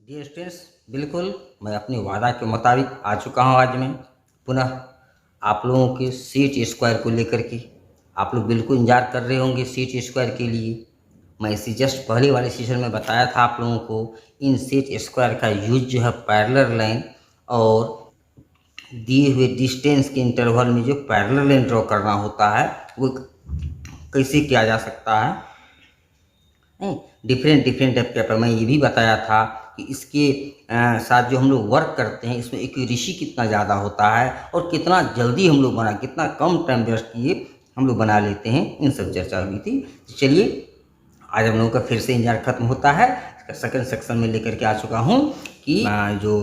Dear students, बिल्कुल मैं अपने वादा के मुताबिक आ चुका हूँ। आज मैं पुनः आप लोगों के सेट स्क्वायर को लेकर के। आप लोग बिल्कुल इंतजार कर रहे होंगे सेट स्क्वायर के लिए। मैं इसी जस्ट पहले वाले सेशन में बताया था आप लोगों को इन सेट स्क्वायर का यूज जो है पैरेलल लाइन और दिए हुए डिस्टेंस के इंटरवल में जो पैरेलल लाइन ड्रॉ करना होता है वो कैसे किया जा सकता है। डिफरेंट डिफरेंट टाइप के। मैं ये भी बताया था कि इसके साथ जो हम लोग वर्क करते हैं इसमें एक्यूरेसी कितना ज़्यादा होता है और कितना जल्दी हम लोग कितना कम टाइम वेस्ट किए हम लोग बना लेते हैं। इन सब चर्चा हुई थी। तो चलिए आज हम लोगों का फिर से इंतजार खत्म होता है। सेकंड सेक्शन में लेकर के आ चुका हूँ कि जो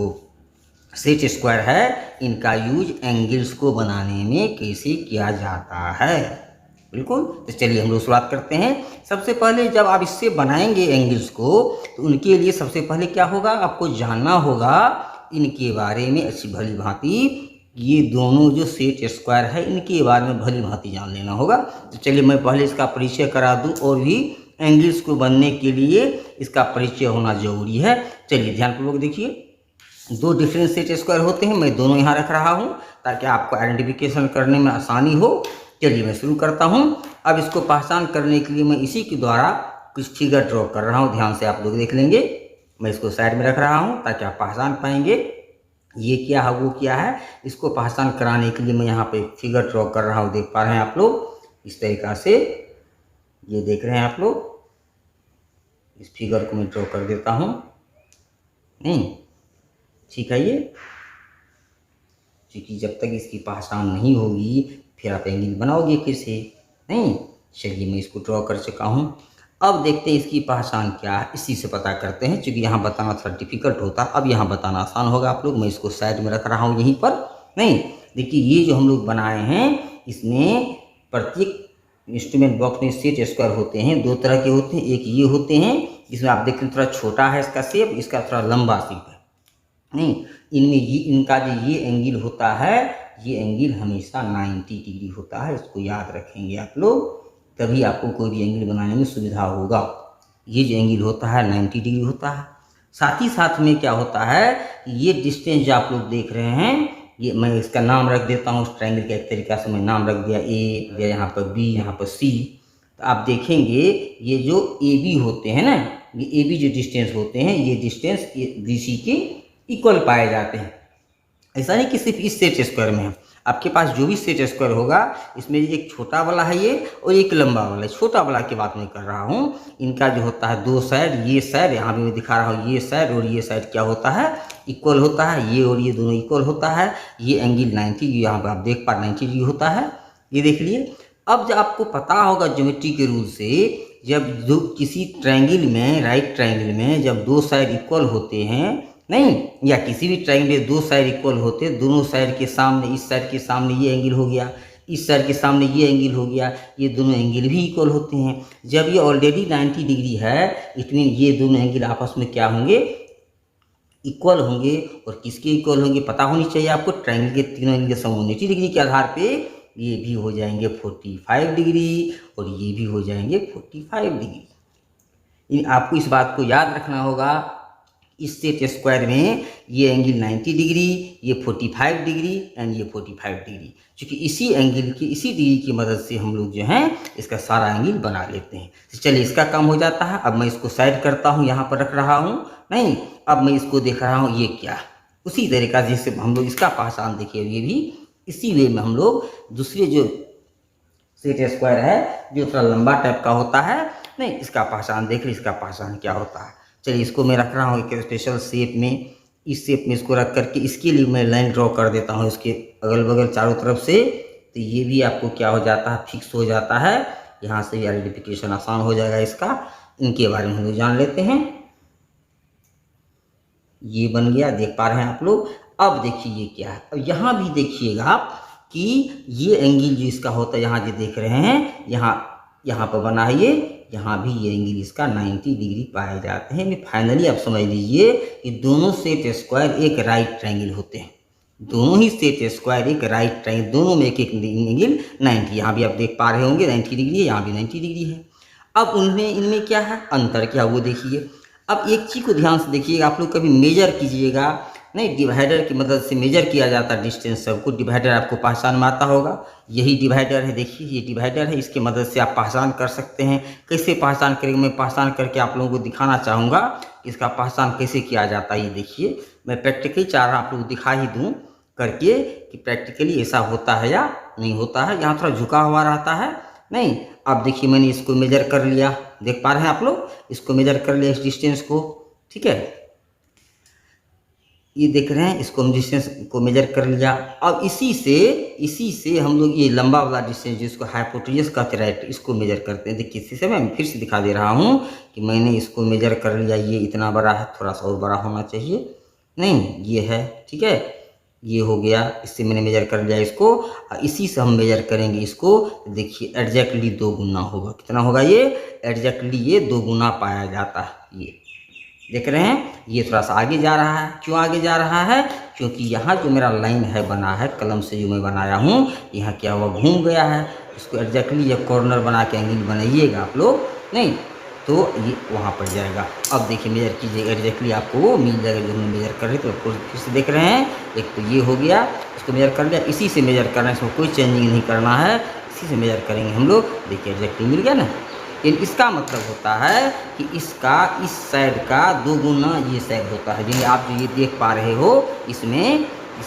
सेट स्क्वायर है इनका यूज एंगल्स को बनाने में कैसे किया जाता है। बिल्कुल, तो चलिए हम लोग शुरुआत करते हैं। सबसे पहले जब आप इससे बनाएंगे एंगल्स को तो उनके लिए सबसे पहले क्या होगा, आपको जानना होगा इनके बारे में अच्छी भली भांति। ये दोनों जो सेट स्क्वायर है इनके बारे में भली भांति जान लेना होगा। तो चलिए मैं पहले इसका परिचय करा दूं और भी एंगल्स को बनने के लिए इसका परिचय होना जरूरी है। चलिए ध्यानपूर्वक देखिए, दो डिफरेंट सेट स्क्वायर होते हैं। मैं दोनों यहाँ रख रहा हूँ ताकि आपको आइडेंटिफिकेशन करने में आसानी हो। चलिए मैं शुरू करता हूँ। अब इसको पहचान करने के लिए मैं इसी के द्वारा कुछ फिगर ड्रॉ कर रहा हूँ। ध्यान से आप लोग देख लेंगे। मैं इसको साइड में रख रहा हूँ ताकि आप पहचान पाएंगे ये क्या है वो क्या है। इसको पहचान कराने के लिए मैं यहाँ पे फिगर ड्रॉ कर रहा हूँ। देख पा रहे हैं आप लोग इस तरीक़ा से, ये देख रहे हैं आप लोग। इस फिगर को मैं ड्रॉ कर देता हूँ। नहीं ठीक है, ये क्योंकि जब तक इसकी पहचान नहीं होगी फिर आप एंगल बनाओगे फिर से नहीं। चलिए मैं इसको ड्रॉ कर चुका हूँ। अब देखते हैं इसकी पहचान क्या है, इसी से पता करते हैं। क्योंकि यहाँ बताना थोड़ा डिफिकल्ट होता है, अब यहाँ बताना आसान होगा आप लोग। मैं इसको साइड में रख रहा हूँ यहीं पर। नहीं देखिए, ये जो हम लोग बनाए हैं इसमें प्रत्येक इंस्ट्रूमेंट बॉक्स में सेट स्क्वायर होते हैं। दो तरह के होते हैं, एक ये होते हैं जिसमें आप देखें थोड़ा छोटा है इसका शेप, इसका थोड़ा लंबा शेप है। नहीं, इनमें ये इनका जो ये एंगल होता है ये एंगल हमेशा 90 डिग्री होता है। इसको याद रखेंगे आप लोग, तभी आपको कोई भी एंगल बनाने में सुविधा होगा। ये जो एंगल होता है 90 डिग्री होता है। साथ ही साथ में क्या होता है, ये डिस्टेंस जो आप लोग देख रहे हैं, ये मैं इसका नाम रख देता हूँ। उस ट्रायंगल का एक तरीका से मैं नाम रख दिया ए, या यहाँ पर बी, यहाँ पर सी। तो आप देखेंगे ये जो ए बी होते हैं ना, ये ए बी जो डिस्टेंस होते हैं ये डिस्टेंस बी सी के इक्वल पाए जाते हैं। ऐसा नहीं कि सिर्फ इस सेट स्क्वायर में है। आपके पास जो भी सेट स्क्वायर होगा इसमें एक छोटा वाला है ये और एक लंबा वाला है। छोटा वाला की बात मैं कर रहा हूँ। इनका जो होता है दो साइड, ये साइड यहाँ पे मैं दिखा रहा हूँ, ये साइड और ये साइड क्या होता है, इक्वल होता है। ये और ये दोनों इक्वल होता है। ये एंगल 90, यहाँ पर आप देख पा 90 डिग्री होता है। ये देख लिए। अब जब आपको पता होगा ज्योमेट्री के रूल से, जब दो किसी ट्रायंगल में, राइट ट्रायंगल में जब दो साइड इक्वल होते हैं नहीं, या किसी भी ट्रायंगल में दो साइड इक्वल होते हैं, दोनों साइड के सामने, इस साइड के सामने ये एंगल हो गया, इस साइड के सामने ये एंगल हो गया, ये दोनों एंगल भी इक्वल होते हैं। जब ये ऑलरेडी 90 डिग्री है इट मीन ये दोनों एंगल आपस में क्या होंगे, इक्वल होंगे। और किसके इक्वल होंगे पता होनी चाहिए आपको, ट्रायंगल के तीनों एंगल समोन्नति डिग्री के आधार पे ये भी हो जाएंगे 45 डिग्री और ये भी हो जाएंगे 45 डिग्री। आपको इस बात को याद रखना होगा, इस सेट स्क्वायर में ये एंगल 90 डिग्री, ये 45 डिग्री एंड ये 45 डिग्री। क्योंकि इसी एंगल की, इसी डिग्री की मदद से हम लोग जो हैं इसका सारा एंगल बना लेते हैं। तो चलिए इसका काम हो जाता है। अब मैं इसको साइड करता हूँ, यहाँ पर रख रहा हूँ। नहीं, अब मैं इसको देख रहा हूँ ये क्या, उसी तरीका से जैसे हम लोग इसका पहचान देखिए, ये भी इसी वे में हम लोग दूसरे जो सेट स्क्वायर है जो थोड़ा लंबा टाइप का होता है नहीं, इसका पहचान देख रहे, इसका पहचान क्या होता है। चलिए इसको मैं रख रहा हूँ एक स्पेशल शेप में। इस शेप में इसको रख करके इसके लिए मैं लाइन ड्रॉ कर देता हूँ इसके अगल बगल चारों तरफ से। तो ये भी आपको क्या हो जाता है, फिक्स हो जाता है। यहाँ से भी आइडेंटिफिकेशन आसान हो जाएगा इसका। इनके बारे में हम लोग जान लेते हैं। ये बन गया, देख पा रहे हैं आप लोग। अब देखिए ये क्या है। अब यहाँ भी देखिएगा आप कि ये एंगल जो इसका होता है, यहाँ जो देख रहे हैं, यहाँ पर बना है ये, यहाँ भी ये एंगल इसका 90 डिग्री पाए जाते हैं। फाइनली आप समझ लीजिए कि दोनों सेट स्क्वायर एक राइट ट्रायंगल होते हैं। दोनों ही सेट स्क्वायर एक राइट ट्रायंगल, दोनों में एक एक एंगल 90। यहाँ भी आप देख पा रहे होंगे 90 डिग्री है, यहाँ भी 90 डिग्री है। अब इनमें क्या है, अंतर क्या वो देखिए। अब एक चीज़ को ध्यान से देखिएगा, आप लोग कभी मेजर कीजिएगा नहीं, डिवाइडर की मदद से मेजर किया जाता है डिस्टेंस सबको। डिवाइडर आपको पहचान में आता होगा, यही डिवाइडर है, देखिए ये डिवाइडर है, इसकी मदद से आप पहचान कर सकते हैं। कैसे पहचान करेंगे, मैं पहचान करके आप लोगों को दिखाना चाहूँगा इसका पहचान कैसे किया जाता है। ये देखिए, मैं प्रैक्टिकली चाह रहा आप लोग दिखा ही दूँ करके कि प्रैक्टिकली ऐसा होता है या नहीं होता है। यहाँ थोड़ा झुका हुआ रहता है नहीं। अब देखिए, मैंने इसको मेजर कर लिया, देख पा रहे हैं आप लोग, इसको मेजर कर लिया इस डिस्टेंस को, ठीक है, ये देख रहे हैं, इसको हम डिस्टेंस को मेजर कर लिया। अब इसी से हम लोग ये लंबा वाला डिस्टेंस जिसको हाइपोटेन्यूस कहते हैं, राइट, इसको मेजर करते हैं। देखिए, इसी से मैं फिर से दिखा दे रहा हूँ कि मैंने इसको मेजर कर लिया, ये इतना बड़ा है, थोड़ा सा और बड़ा होना चाहिए, नहीं ये है, ठीक है, ये हो गया, इससे मैंने मेजर कर लिया इसको। इसी से हम मेजर करेंगे इसको, देखिए एग्जैक्टली 2 गुना होगा। कितना होगा ये? एग्जैक्टली ये 2 गुना पाया जाता है। ये देख रहे हैं, ये थोड़ा सा आगे जा रहा है। क्यों आगे जा रहा है? क्योंकि यहाँ जो मेरा लाइन है बना है कलम से जो मैं बनाया हूँ, यहाँ क्या हुआ, घूम गया है। इसको एग्जैक्टली ये कॉर्नर बना के एंगल बनाइएगा आप लोग, नहीं तो ये वहाँ पर जाएगा। अब देखिए मेजर कीजिएगा, एग्जैक्टली आपको वो मिल जाएगा जो हम मेजर कर रहे थे। तो फिर से देख रहे हैं, एक तो ये हो गया, इसको मेजर कर लिया, इसी से मेजर करना है, इसमें कोई चेंजिंग नहीं करना है, इसी से मेजर करेंगे हम लोग। देखिए एग्जैक्टली मिल गया ना। लेकिन इसका मतलब होता है कि इसका इस साइड का 2 गुना ये साइड होता है। जिन्हें आप जो ये देख पा रहे हो, इसमें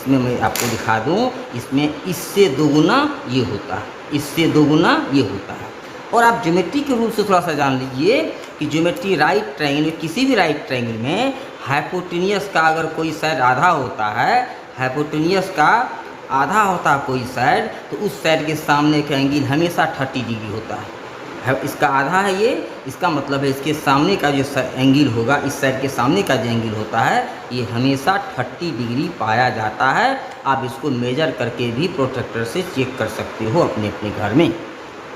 मैं आपको दिखा दूं, इसमें इससे 2 गुना ये होता है, इससे 2 गुना ये होता है। और आप ज्योमेट्री के रूप से थोड़ा सा जान लीजिए कि ज्योमेट्री राइट ट्रायंगल में, किसी भी राइट ट्रायंगल में हाइपोटेन्यूस का अगर कोई साइड आधा होता है, हाइपोटेन्यूस का आधा होता है कोई साइड, तो उस साइड के सामने का एंगल हमेशा 30 डिग्री होता है। इसका आधा है ये, इसका मतलब है इसके सामने का जो एंगल होगा, इस साइड के सामने का जो एंगल होता है, ये हमेशा 30 डिग्री पाया जाता है। आप इसको मेजर करके भी प्रोट्रैक्टर से चेक कर सकते हो अपने अपने घर में।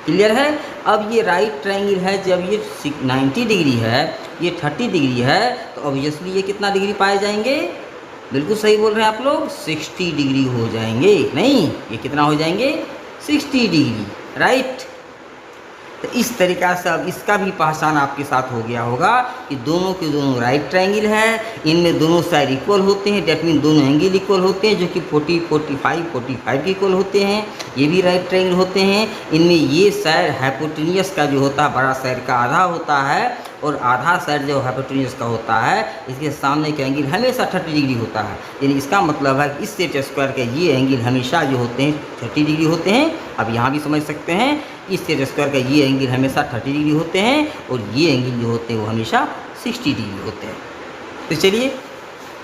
क्लियर है? अब ये राइट ट्रायंगल है, जब ये 90 डिग्री है, ये 30 डिग्री है, तो ऑब्वियसली ये कितना डिग्री पाए जाएंगे? बिल्कुल सही बोल रहे हैं आप लोग, 60 डिग्री हो जाएंगे। नहीं, ये कितना हो जाएंगे? 60 डिग्री, राइट। तो इस तरीक़ा से अब इसका भी पहचान आपके साथ हो गया होगा कि दोनों के दोनों राइट ट्रायंगल है, इनमें दोनों साइड इक्वल होते हैं, डेट मीन दोनों एंगल इक्वल होते हैं, जो कि 40, 45, 45 के इक्वल होते हैं। ये भी राइट ट्रायंगल होते हैं। इनमें ये साइड हाइपोटेन्यूस का जो होता है, बड़ा साइड का आधा होता है, और आधा साइड जो हाइपोटेन्यूस का होता है, इसके सामने का एंगल हमेशा 30 डिग्री होता है। यानी इसका मतलब है कि इस सेट स्क्वायर के ये एंगल हमेशा जो होते हैं 30 डिग्री होते हैं। अब यहाँ भी समझ सकते हैं, इस सेट स्क्वायर का ये एंगल हमेशा 30 डिग्री होते हैं, और ये एंगल जो होते हैं वो हमेशा 60 डिग्री होते हैं। तो चलिए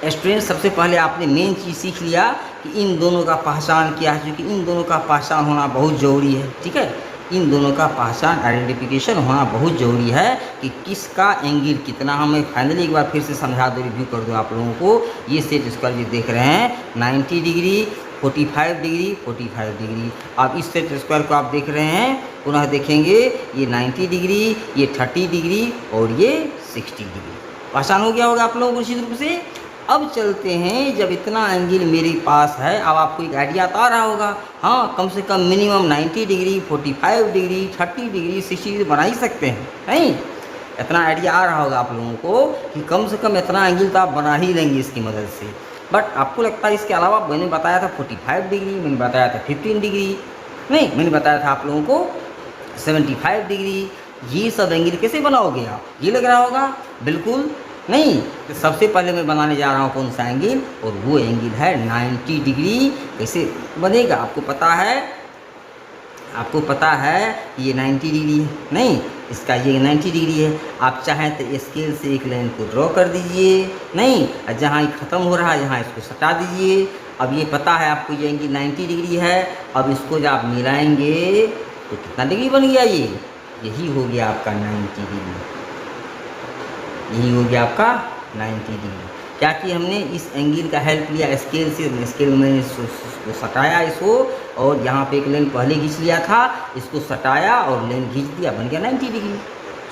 स्टूडेंट, सबसे पहले आपने मेन चीज़ सीख लिया कि इन दोनों का पहचान क्या है, क्योंकि इन दोनों का पहचान होना बहुत ज़रूरी है। ठीक है, इन दोनों का पहचान आइडेंटिफिकेशन होना बहुत ज़रूरी है कि किसका एंगल कितना। हमें फाइनली एक बार फिर से समझा दो, रिव्यू कर दो आप लोगों को। ये सेट स्क्वायर जो देख रहे हैं 90 डिग्री, 45 डिग्री, 45 डिग्री। अब इस सेट स्क्वायर को आप देख रहे हैं, पुनः देखेंगे, ये 90 डिग्री, ये 30 डिग्री और ये 60 डिग्री। पहचान हो गया होगा आप लोगों को निश्चित रूप से। अब चलते हैं, जब इतना एंगल मेरे पास है, अब आपको एक आइडिया तो आ रहा होगा, हाँ कम से कम minimum 90 degree, 45 degree, 30 degree, 60 degree बना ही सकते हैं, नहीं? इतना आइडिया आ रहा होगा आप लोगों को कि कम से कम इतना एंगल तो आप बना ही लेंगे इसकी मदद से। बट आपको लगता है इसके अलावा मैंने बताया था 45 डिग्री, मैंने बताया था 15 डिग्री, नहीं मैंने बताया था आप लोगों को 75 डिग्री, ये सब एंगल कैसे बनाओगे आप? ये लग रहा होगा, बिल्कुल नहीं। तो सबसे पहले मैं बनाने जा रहा हूँ कौन सा एंगल, और वो एंगल है 90 डिग्री। कैसे बनेगा आपको पता है, आपको पता है ये 90 डिग्री है, नहीं इसका ये 90 डिग्री है। आप चाहें तो स्केल से एक लाइन को ड्रॉ कर दीजिए, नहीं जहाँ ख़त्म हो रहा है यहाँ इसको सटा दीजिए। अब ये पता है आपको ये एंगल 90 डिग्री है। अब इसको जब आप मिलाएंगे तो कितना डिग्री बन गया? ये यही हो गया आपका 90 डिग्री, यही हो गया आपका 90 डिग्री। क्या कि हमने इस एंगल का हेल्प लिया स्केल से, स्केल में इसको सटाया इसको, और यहाँ पे एक लाइन पहले खींच लिया था, इसको सटाया और लाइन खींच दिया, बन गया 90 डिग्री।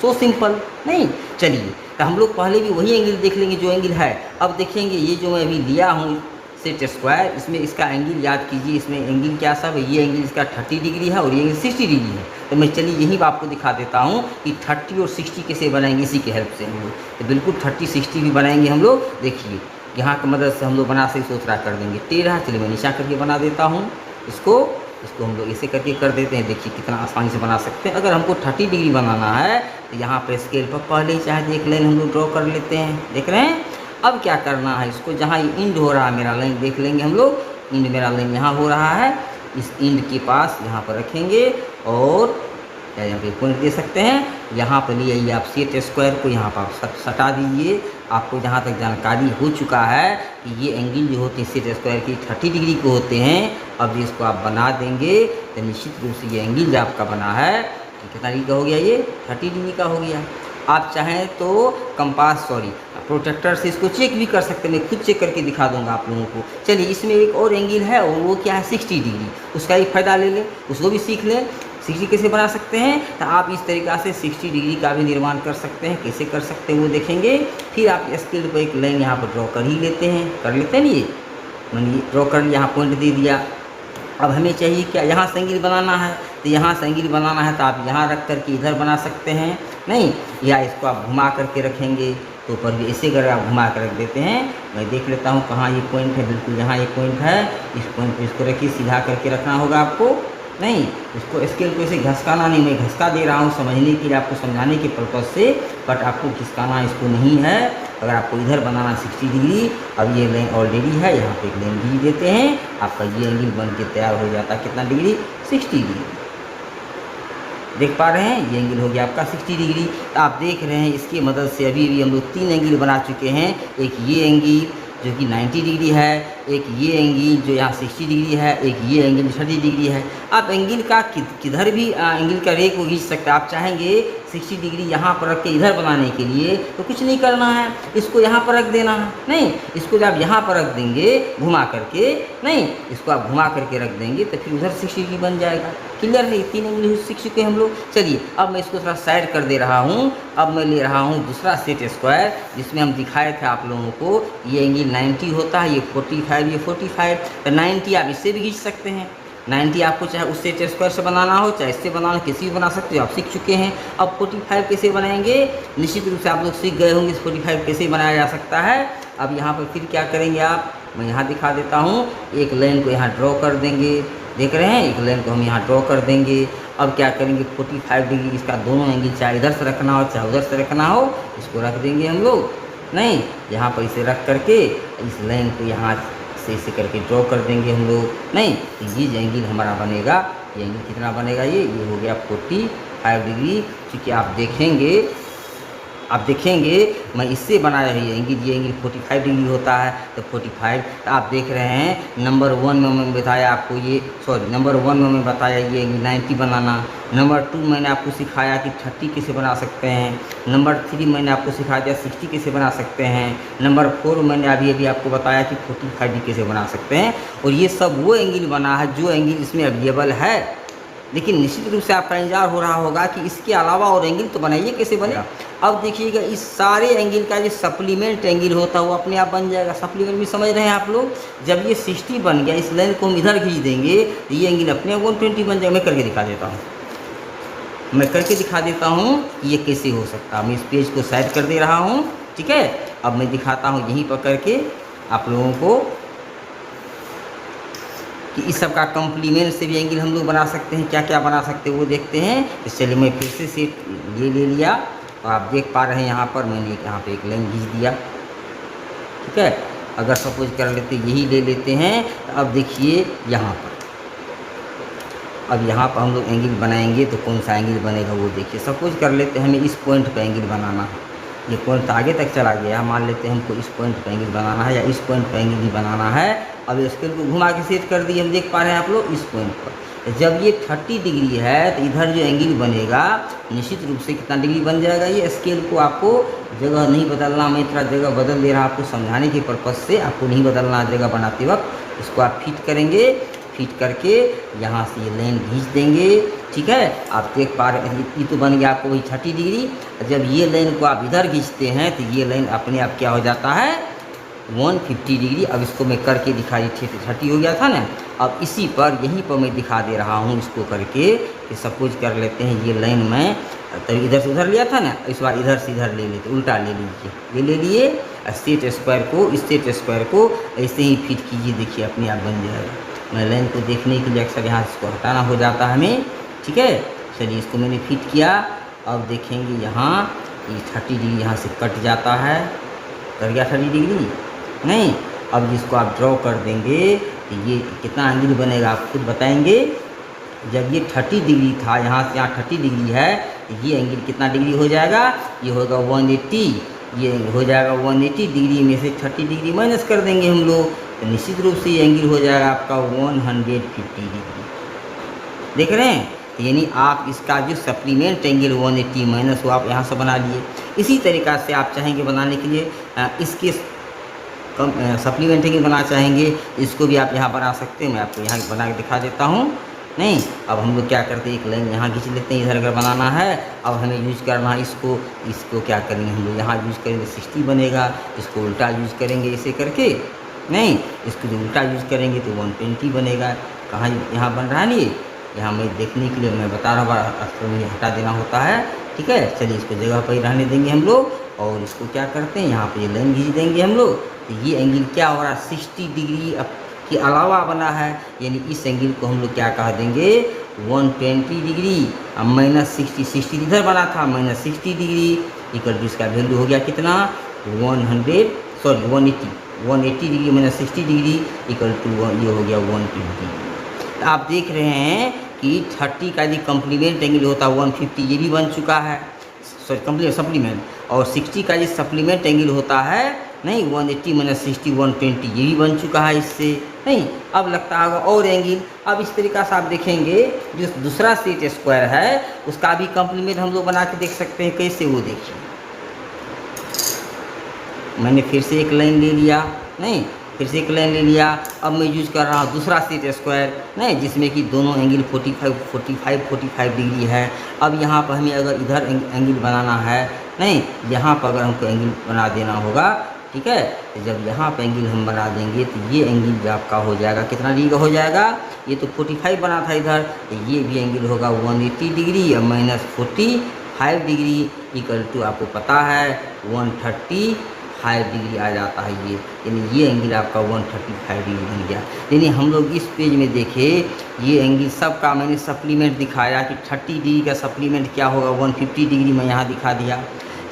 सो सिंपल, नहीं? चलिए तो हम लोग पहले भी वही एंगल देख लेंगे जो एंगल है। अब देखेंगे ये जो मैं अभी लिया हूँ सेट स्क्वायर, इसमें इसका एंगल याद कीजिए, इसमें एंगल क्या सब है, ये एंगल इसका 30 डिग्री है और ये एंगल 60 डिग्री है। तो मैं चलिए यही आपको दिखा देता हूँ कि 30 और 60 कैसे बनाएंगे, इसी की हेल्प से हम लोग तो बिल्कुल 30 60 भी बनाएंगे हम लोग। देखिए यहाँ की मदद से हम लोग बना से सोच रहा कर देंगे। 13 चलिए मैं नीचा करके बना देता हूँ इसको हम लोग ऐसे करके कर देते हैं। देखिए कितना आसानी से बना सकते हैं। अगर हमको 30 डिग्री बनाना है तो यहाँ पर स्केल पर पहले ही चाहे एक लाइन हम लोग ड्रॉ कर लेते हैं। देख रहे हैं। अब क्या करना है, इसको जहाँ ये इंड हो रहा है मेरा लाइन देख लेंगे हम लोग, इंड मेरा लाइन यहाँ हो रहा है, इस इंड के पास यहाँ पर रखेंगे और यहाँ पे पॉइंट दे सकते हैं। यहाँ पर लिए आइए आप सेट स्क्वायर को यहाँ पर आप सटा दीजिए। आपको जहाँ तक जानकारी हो चुका है कि ये एंगल जो होते हैं सेट स्क्वायर की 30 डिग्री के होते हैं। अब इसको आप बना देंगे तो निश्चित रूप से ये एंगल जो आपका बना है कितना डिग्री का हो गया, ये 30 डिग्री का हो गया। आप चाहें तो कंपास प्रोटेक्टर से इसको चेक भी कर सकते हैं। मैं खुद चेक करके दिखा दूंगा आप लोगों को। चलिए इसमें एक और एंगल है और वो क्या है 60 डिग्री, उसका ही फ़ायदा ले लें, उसको भी सीख लें। 60 कैसे बना सकते हैं, तो आप इस तरीक़ा से 60 डिग्री का भी निर्माण कर सकते हैं। कैसे कर सकते हैं वो देखेंगे। फिर आप स्केल पर एक लाइन यहाँ पर ड्रॉ कर ही लेते हैं, कर लेते हैं। ये मैंने ड्रॉ कर लिया, यहाँ पॉइंट दे दिया। अब हमें चाहिए क्या, यहाँ से एंगल बनाना है, तो यहाँ से एंगल बनाना है तो आप यहाँ रख करके इधर बना सकते हैं, नहीं या इसको आप घुमा करके रखेंगे तो ऊपर भी ऐसे अगर आप घुमा कर रख देते हैं। मैं देख लेता हूँ कहाँ ये पॉइंट है, बिल्कुल यहाँ ये पॉइंट है। इस पॉइंट पे इसको रखिए, सीधा करके रखना होगा आपको, नहीं इसको स्केल को ऐसे घसकाना नहीं। मैं घसका दे रहा हूँ समझने के लिए, आपको समझाने के पर्पज़ से, बट आपको घिसकाना इसको नहीं है। अगर आपको इधर बनाना 60 डिग्री, अब ये लाइन ऑलरेडी है, यहाँ पे एक लाइन भी देते हैं, आपका ये एंगल बन के तैयार हो जाता है। कितना डिग्री, 60 डिग्री। देख पा रहे हैं, ये एंगल हो गया आपका 60 डिग्री। तो आप देख रहे हैं इसकी मदद से अभी भी हम लोग 3 एंगल बना चुके हैं। एक ये एंगल जो कि 90 डिग्री है, एक ये एंगल जो यहाँ 60 डिग्री है, एक ये एंगल 30 डिग्री है। आप एंगल का किधर भी एंगल का रे को खींच सकते हैं। आप चाहेंगे 60 डिग्री यहाँ पर रख के इधर बनाने के लिए तो कुछ नहीं करना है, इसको यहाँ पर रख देना है, नहीं इसको जब आप यहाँ पर रख देंगे घुमा करके, नहीं इसको आप घुमा करके रख देंगे तो फिर उधर 60 डिग्री बन जाएगा। क्लियर है, 3 एंगल सीख चुके हम लोग। चलिए अब मैं इसको थोड़ा साइड कर दे रहा हूँ। अब मैं ले रहा हूँ दूसरा सेट स्क्वायर जिसमें हम दिखाए थे आप लोगों को। ये एंगल 90 होता है, ये 45, ये 45। तो 90 आप इससे भी खींच सकते हैं। 90 आपको चाहे उस सेट स्क्वायर से बनाना हो, चाहे इससे बनाना, किसी भी बना सकते हो, आप सीख चुके हैं। अब 45 कैसे बनाएंगे, निश्चित रूप से आप लोग सीख गए होंगे 45 कैसे बनाया जा सकता है। अब यहाँ पर फिर क्या करेंगे आप, मैं यहाँ दिखा देता हूँ। एक लाइन को यहाँ ड्रॉ कर देंगे, देख रहे हैं, एक लाइन को हम यहाँ ड्रॉ कर देंगे। अब क्या करेंगे 45 डिग्री इसका दोनों एंगल, चाहे इधर से रखना हो चाहे उधर से रखना हो, इसको रख देंगे हम लोग, नहीं यहाँ पर इसे रख करके इस लाइन को यहाँ से इसे करके ड्रॉ कर देंगे हम लोग, नहीं ये जो एंगल हमारा बनेगा, ये एंगल कितना बनेगा, ये हो गया 45 डिग्री। क्योंकि आप देखेंगे मैं इससे बनाया है ये एंगल 45 डिग्री होता है। तो 45 तो आप देख रहे हैं। नंबर 1 में मैं बताया आपको नंबर 1 में मैं बताया ये एंगल 90 बनाना। नंबर 2 मैंने आपको सिखाया कि 30 कैसे बना सकते हैं। नंबर 3 मैंने आपको सिखा दिया 60 कैसे बना सकते हैं। नंबर 4 मैंने अभी आपको बताया कि 45 डिग्री कैसे बना सकते हैं। और ये सब वो एंगल बना है जो एंगल इसमें अवेलेबल है। लेकिन निश्चित रूप से आपका इंतजार हो रहा होगा कि इसके अलावा और एंगल तो बनाइए, कैसे बनेगा। अब देखिएगा इस सारे एंगल का जो सप्लीमेंट एंगल होता है वो अपने आप बन जाएगा। सप्लीमेंट भी समझ रहे हैं आप लोग। जब ये 60 बन गया, इस लाइन को हम इधर खींच देंगे तो ये एंगल अपने आप 120 बन जाएगा। मैं करके दिखा देता हूँ कि ये कैसे हो सकता है। मैं इस पेज को साइड कर दे रहा हूँ, ठीक है। अब मैं दिखाता हूँ यहीं पर करके आप लोगों को कि इस सब का कम्प्लीमेंट से भी एंगल हम लोग बना सकते हैं। क्या क्या बना सकते हैं वो देखते हैं। तो चलिए मैं फिर से सेट ये ले लिया और आप देख पा रहे हैं यहाँ पर मैंने यहाँ पे एक लाइन खींच दिया, ठीक है। अगर सपोज कर लेते यही ले लेते हैं तो अब देखिए यहाँ पर, अब यहाँ पर हम लोग एंगल बनाएंगे तो कौन सा एंगल बनेगा वो देखिए। सपोज कर लेते हैं हमें इस पॉइंट पर एंगल बनाना है। ये पॉइंट आगे तक चला गया, मान लेते हैं हमको इस पॉइंट पर एंगल बनाना है या इस पॉइंट पर एंगल भी बनाना है। अब स्केल को घुमा के सेट कर दिए, हम देख पा रहे हैं आप लोग इस पॉइंट पर। जब ये 30 डिग्री है तो इधर जो एंगल बनेगा निश्चित रूप से कितना डिग्री बन जाएगा। ये स्केल को आपको जगह नहीं बदलना, मैं थोड़ा जगह बदल दे रहा हूँ आपको समझाने के पर्पज़ से। आपको नहीं बदलना जगह बनाते वक्त। इसको आप फिट करेंगे, फिट करके यहाँ से ये लाइन खींच देंगे, ठीक है। आप देख पा रहे हैं ये तो बन गया आपको वही 30 डिग्री। जब ये लाइन को आप इधर खींचते हैं तो ये लाइन अपने आप क्या हो जाता है, 150 डिग्री। अब इसको मैं करके दिखाई, 30 हो गया था ना। अब इसी पर यहीं पर मैं दिखा दे रहा हूँ इसको करके कि सपोज कर लेते हैं ये लाइन मैं तभी इधर से उधर लिया था ना, इस बार इधर से इधर ले लेते, उल्टा ले लीजिए, ये ले लिए। सेट स्क्वायर को ऐसे ही फिट कीजिए, देखिए अपने आप बन जाएगा। मैं लाइन को देखने के लिए अक्सर यहाँ इसको हटाना हो जाता है हमें, ठीक है। चलिए इसको मैंने फिट किया। अब देखेंगे यहाँ ये 30 डिग्री यहाँ से कट जाता है, कर गया 30 डिग्री नहीं। अब जिसको आप ड्रॉ कर देंगे तो ये कितना एंगल बनेगा आप खुद बताएंगे। जब ये 30 डिग्री था, यहाँ से यहाँ 30 डिग्री है, तो ये एंगल कितना डिग्री हो जाएगा, ये होगा 180। ये हो जाएगा 180 डिग्री में से 30 डिग्री माइनस कर देंगे हम लोग, तो निश्चित रूप से ये एंगल हो जाएगा आपका 150 डिग्री। देख रहे हैं, यानी आप इसका जो सप्लीमेंट एंगल 180 माइनस वो आप यहाँ से बना लिए। इसी तरीक़ा से आप चाहेंगे बनाने के लिए इसके सप्लीमेंट एंगल बनाना चाहेंगे, इसको भी आप यहाँ बना सकते हैं। मैं आपको यहाँ बना के दिखा देता हूँ। नहीं, अब हम लोग क्या करते हैं, एक लाइन यहाँ खींच लेते हैं, इधर अगर बनाना है। अब हमें यूज़ करना है इसको क्या करेंगे हम लोग, यहाँ यूज़ करेंगे 60 बनेगा। इसको उल्टा यूज़ करेंगे ऐसे करके, नहीं इसको जो उल्टा यूज़ करेंगे तो 120 बनेगा। कहाँ यहाँ बन रहा है नहीं, यहाँ मैं देखने के लिए मैं बता रहा हूँ, अक्सर मुझे हटा देना होता है, ठीक है। चलिए इसको जगह पर ही रहने देंगे हम लोग, और इसको क्या करते हैं यहाँ पे ये लाइन खींच देंगे हम लोग। तो ये एंगल क्या हो रहा है, 60 डिग्री के अलावा बना है, यानी इस एंगल को हम लोग क्या कह देंगे 120 डिग्री। अब माइनस 60 इधर बना था, माइनस 60 डिग्री इक्वल टू इसका वैल्यू हो गया कितना 180 degree minus 60 degree equal to ये हो गया 120। तो आप देख रहे हैं कि 30 का यदि कम्प्लीमेंट एंगल होता 150, ये भी बन चुका है, सॉरी सप्लीमेंट। और 60 का ये सप्लीमेंट एंगल होता है नहीं 180 माइनस 60 120, ये भी बन चुका है इससे। नहीं, अब लगता होगा और एंगल। अब इस तरीक़ा से आप देखेंगे जो दूसरा सेट स्क्वायर है उसका भी कम्प्लीमेंट हम लोग बना के देख सकते हैं। कैसे, वो देखिए, मैंने फिर से एक लाइन ले लिया, नहीं फिर से एक लाइन ले लिया। अब मैं यूज कर रहा हूँ दूसरा सेट स्क्वायर, नहीं जिसमें कि दोनों एंगल 45 डिग्री है। अब यहाँ पर हमें अगर इधर एंगल बनाना है, नहीं यहाँ पर अगर हमको एंगल बना देना होगा, ठीक है। तो जब यहाँ पर एंगल हम बना देंगे तो ये एंगल भी आपका हो जाएगा कितना डिग्री का हो जाएगा, ये तो 45 बना था इधर, तो ये भी एंगल होगा 180 डिग्री और माइनस 45 डिग्री इक्वल टू आपको पता है 135 डिग्री आ जाता है ये, यानी ये एंगल आपका 135 डिग्री बन गया। यानी हम लोग इस पेज में देखें ये एंगल सबका मैंने सप्लीमेंट दिखाया कि 30 डिग्री का सप्लीमेंट क्या होगा 150 डिग्री में यहाँ दिखा दिया,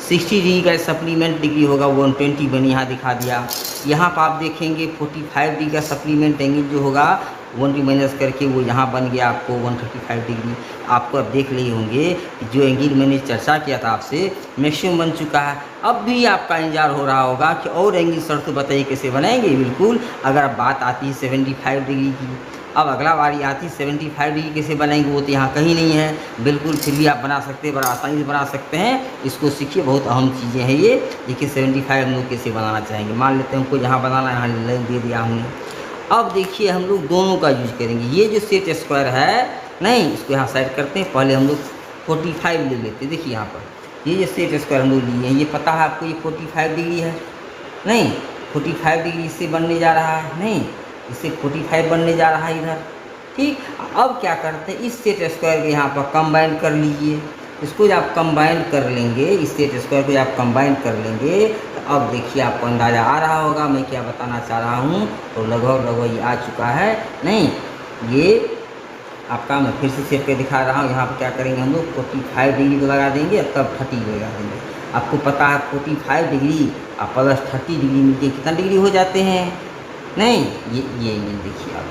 60 डिग्री का सप्लीमेंट डिग्री होगा 120 मैंने यहाँ दिखा दिया। यहाँ पर आप देखेंगे 45 डिग्री का सप्लीमेंट एंगल जो होगा 1 माइनस करके वो यहाँ बन गया आपको 135 डिग्री। आपको अब देख रहे होंगे कि जो एंगल मैंने चर्चा किया था आपसे मैक्सिमम बन चुका है। अब भी आपका इंतजार हो रहा होगा कि और एंगल सर तो बताइए कैसे बनाएंगे। बिल्कुल, अगर बात आती है 75 डिग्री की, अब अगला बारी आती है 75 डिग्री कैसे बनाएंगे, वो तो यहाँ कहीं नहीं है। बिल्कुल, फिर भी आप बना सकते हैं, बड़ा आसानी से बना सकते हैं। इसको सीखिए, बहुत अहम चीज़ें हैं ये। देखिए 75 हम लोग कैसे बनाना चाहेंगे। मान लेते हैं हमको यहाँ बनाना, यहाँ लाइन दे दिया हमने। अब देखिए हम लोग दोनों का यूज करेंगे। ये जो सेट स्क्वायर है, नहीं इसको यहाँ साइड करते हैं, पहले हम लोग 45 ले लेते हैं। देखिए यहाँ पर ये जो सेट स्क्वायर हम लोग लिए हैं, ये पता है आपको ये 45 डिग्री है, नहीं 45 डिग्री इससे बनने जा रहा है, नहीं इससे 45 बनने जा रहा है इधर, ठीक। अब क्या करते हैं, इस सेट स्क्वायर के यहाँ पर कंबाइन कर लीजिए। इसको जब आप कंबाइन कर लेंगे, इस सेट स्क्वायर को जब आप कंबाइन कर लेंगे तो अब देखिए आपको अंदाज़ा आ रहा होगा मैं क्या बताना चाह रहा हूँ। तो लगभग ये आ चुका है, नहीं ये आपका मैं फिर से सेट कर दिखा रहा हूँ। यहाँ पर क्या करेंगे हम लोग 45 डिग्री को लगा देंगे, तब 30 लगा देंगे। आपको पता है 45 डिग्री और प्लस 30 डिग्री मिलके कितना डिग्री हो जाते हैं, नहीं ये एंगल देखिए आप,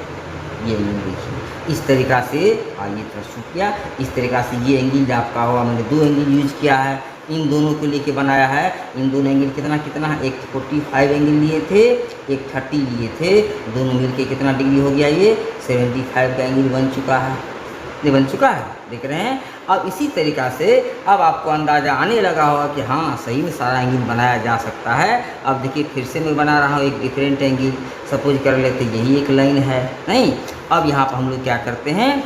ये एंगल देखिए इस तरीक़ा से। आइए थोड़ा शुक्रिया। इस तरीक़ा से ये एंगल आपका होगा। मैंने 2 एंगल यूज किया है, इन दोनों को लेके बनाया है। इन दोनों एंगल कितना है, एक 45 एंगल लिए थे, एक 30 लिए थे, दोनों मिलके कितना डिग्री हो गया, ये 75 का एंगल बन चुका है। ये बन चुका है, देख रहे हैं। अब इसी तरीक़ा से अब आपको अंदाज़ा आने लगा होगा कि हाँ सही में सारा एंगल बनाया जा सकता है। अब देखिए फिर से मैं बना रहा हूँ एक डिफरेंट एंगल। सपोज कर लेते यही एक लाइन है, नहीं अब यहाँ पर हम लोग क्या करते हैं,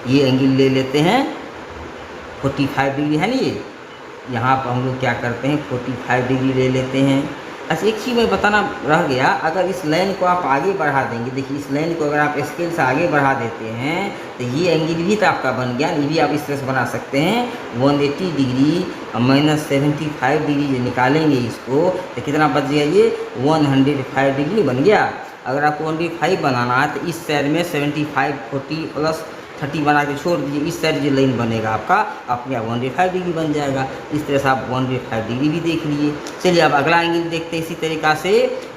ये एंगल ले लेते हैं 45 डिग्री है ना, ये यहाँ पर हम लोग क्या करते हैं 45 डिग्री ले लेते हैं। अच्छा एक चीज़ मैं बताना रह गया, अगर इस लाइन को आप आगे बढ़ा देंगे, देखिए इस लाइन को अगर आप स्केल से आगे बढ़ा देते हैं तो ये एंगल भी तो आपका बन गया, ये भी आप इस तरह से बना सकते हैं 180 डिग्री माइनस 75 डिग्री जो निकालेंगे इसको तो कितना बच गया, ये 105 डिग्री बन गया। अगर आपको 105 बनाना है तो इस साइड में 75 40 प्लस 30 बना के छोड़ दीजिए, इस साइड जो लाइन बनेगा आपका अपने आप 105 डिग्री बन जाएगा। इस तरह से आप 105 डिग्री भी देख लीजिए। चलिए अब अगला एंगल देखते हैं इसी तरीक़ा से।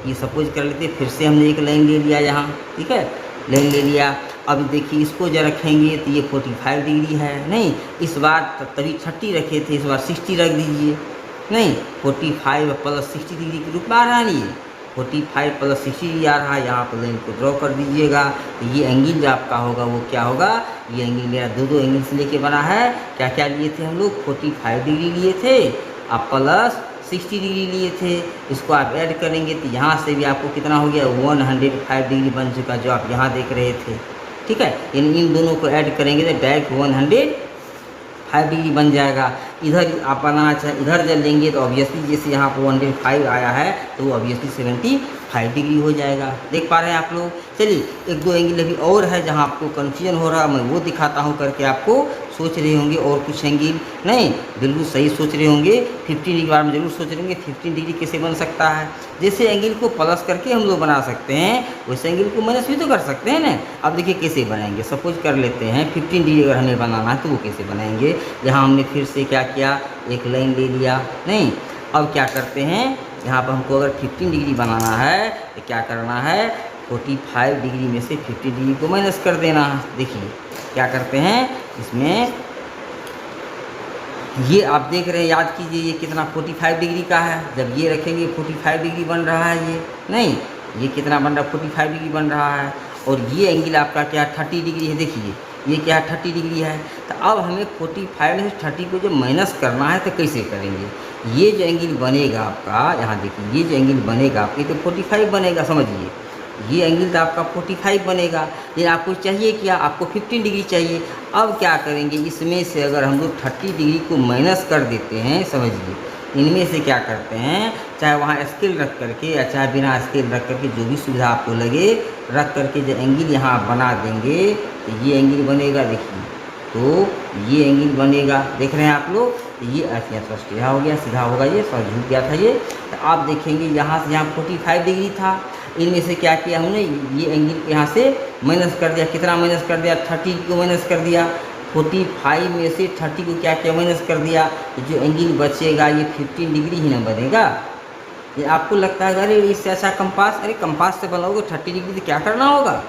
ये सपोज कर लेते हैं, फिर से हमने एक लाइन ले लिया यहाँ, ठीक है, लाइन ले लिया। अब देखिए इसको जब रखेंगे तो ये 45 डिग्री है, नहीं इस बार तभी 30 रखे थे, इस बार 60 रख दीजिए, नहीं 45 प्लस 60 डिग्री के रूप में आ रहा नहीं, 45 प्लस 60 आ रहा है। यहाँ पर लाइन को ड्रॉ कर दीजिएगा तो ये एंगल जो आपका होगा वो क्या होगा, ये एंगल मेरा दो एंगल से लेके बना है। क्या क्या लिए थे हम लोग, 45 डिग्री लिए थे आप प्लस 60 डिग्री लिए थे। इसको आप ऐड करेंगे तो यहाँ से भी आपको कितना हो गया, 105 डिग्री बन चुका जो आप यहाँ देख रहे थे, ठीक है। इन दोनों को ऐड करेंगे तो डायरेक्ट 105 डिग्री बन जाएगा। इधर आप बनाना चाहे इधर जब लेंगे तो ऑब्वियसली जैसे यहाँ पर 105 आया है तो वो ऑब्वियसली 75 डिग्री हो जाएगा। देख पा रहे हैं आप लोग। चलिए एक दो एंगल अभी और है जहाँ आपको कन्फ्यूजन हो रहा है, मैं वो दिखाता हूँ करके, आपको सोच रहे होंगे और कुछ एंगल नहीं बिल्कुल सही सोच रहे होंगे। 15 डिग्री के बारे में जरूर सोच रहे होंगे 15 डिग्री कैसे बन सकता है। जैसे एंगल को प्लस करके हम लोग बना सकते हैं वैसे एंगल को माइनस भी तो कर सकते हैं ना। अब देखिए कैसे बनाएंगे, सपोज कर लेते हैं 15 डिग्री अगर हमें बनाना है तो वो कैसे बनाएंगे। यहाँ हमने फिर से क्या किया, एक लाइन ले लिया, नहीं अब क्या करते हैं, यहाँ पर हमको अगर 15 डिग्री बनाना है तो क्या करना है, 45 डिग्री में से 50 डिग्री को माइनस कर देना है। देखिए क्या करते हैं इसमें, ये आप देख रहे हैं, याद कीजिए ये कितना 45 डिग्री का है। जब ये रखेंगे 45 डिग्री बन रहा है, ये नहीं ये कितना बन रहा है, 45 डिग्री बन रहा है। और ये एंगल आपका क्या 30 डिग्री है, देखिए ये क्या है 30 डिग्री है। तो अब हमें 45 में से 30 को जब माइनस करना है तो कैसे करेंगे। ये जो एंगल बनेगा आपका, यहाँ देखिए ये जो एंगल बनेगा आपकी तो 45 बनेगा, समझिए ये एंगल तो आपका 45 बनेगा। लेकिन आपको चाहिए क्या, आपको 15 डिग्री चाहिए। अब क्या करेंगे, इसमें से अगर हम लोग 30 डिग्री को माइनस कर देते हैं, समझिए इनमें से क्या करते हैं, चाहे वहाँ स्केल रख करके या चाहे बिना स्केल रख करके जो भी सुविधा आपको लगे रख करके जो एंगल यहाँ बना देंगे तो ये एंगल बनेगा। देखिए तो ये एंगल बनेगा, देख रहे हैं आप लोग। ये ऐसे थोड़ा टेढ़ा हो गया, सीधा होगा, ये थोड़ा झुक गया था ये। तो आप देखेंगे यहाँ से यहाँ 45 डिग्री था, इनमें से क्या किया हमने, ये एंगल यहाँ से माइनस कर दिया। कितना माइनस कर दिया, 30 को माइनस कर दिया। 45 में से 30 को क्या किया, माइनस कर दिया। जो एंगल बचेगा ये 15 डिग्री ही ना बनेगा। ये आपको लगता है अरे इससे अच्छा कंपास, अरे कंपास से बनाओगे 30 डिग्री तो क्या करना होगा,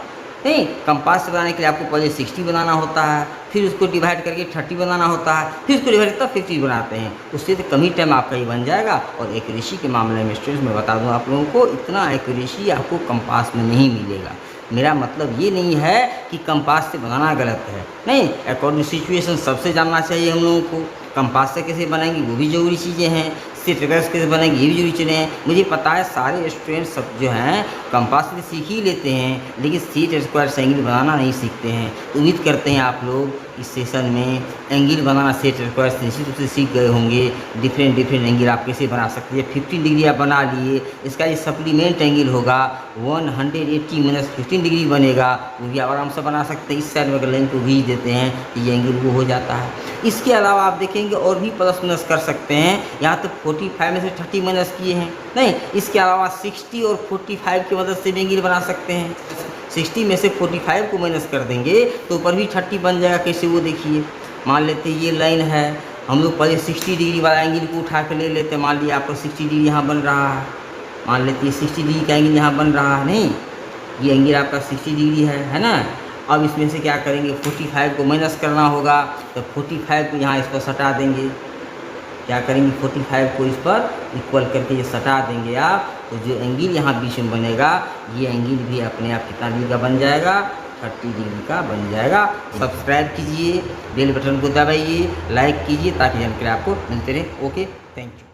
नहीं कंपास से बनाने के लिए आपको पहले 60 बनाना होता है, फिर उसको डिवाइड करके 30 बनाना होता है, फिर उसको डिवाइड तब 50 बनाते हैं। उससे तो कम ही टाइम आपका ये बन जाएगा। और एक्यूरेसी के मामले में स्टूडेंट्स मैं बता दूं आप लोगों को, इतना एक्यूरेसी आपको कंपास में नहीं मिलेगा। मेरा मतलब ये नहीं है कि कंपास से बनाना गलत है, नहीं अकॉर्डिंग सिचुएशन सबसे जानना चाहिए हम लोगों को। कंपास से कैसे बनाएंगे वो भी ज़रूरी चीज़ें हैं, सेट स्क्वायर कैसे बनाएंगे ये भी जरूरी चीज़ें हैं। मुझे पता है सारे स्टूडेंट सब जो हैं कंपास से सीख ही लेते हैं लेकिन सेट स्क्वायर से एंगल बनाना नहीं सीखते हैं। उम्मीद करते हैं आप लोग इस सेशन में एंगल बनाना सेट स्क्वायर से निश्चित रूप से सीख गए होंगे। डिफरेंट एंगल आप कैसे बना सकते हैं। 15 डिग्री आप बना लिए, इसका ये सप्लीमेंट एंगल होगा 180 माइनस 15 डिग्री बनेगा, वो भी आराम से बना सकते हैं। इस साइड में अगर लाइन को खींच देते हैं तो ये एंगल वो हो जाता है। इसके अलावा आप देखेंगे और भी प्लस माइनस कर सकते हैं। यहाँ तो 45 में से 30 माइनस किए हैं, नहीं इसके अलावा 60 और 45 की मदद से भी एंगल बना सकते हैं। 60 में से 45 को माइनस कर देंगे तो ऊपर भी 30 बन जाएगा। कैसे वो देखिए, मान लेते ये लाइन है, हम लोग पहले 60 डिग्री वाला एंगल को उठा के ले लेते। मान लिया आपको 60 डिग्री यहाँ बन रहा है, मान लेते 60 डिग्री का एंगल यहाँ बन रहा है, नहीं ये एंगल आपका 60 डिग्री है ना। अब इसमें से क्या करेंगे, 45 को माइनस करना होगा तो 45 को यहाँ इस पर सटा देंगे। क्या करेंगे, 45 को इस पर इक्वल करके ये सटा देंगे आप, तो जो एंगल यहाँ बीच में बनेगा ये एंगल भी अपने आप कितना डिग्री का बन जाएगा, 30 डिग्री का बन जाएगा। सब्सक्राइब कीजिए, बेल बटन को दबाइए, लाइक कीजिए ताकि जानकारी आपको मिलते रहे। Okay, thank you.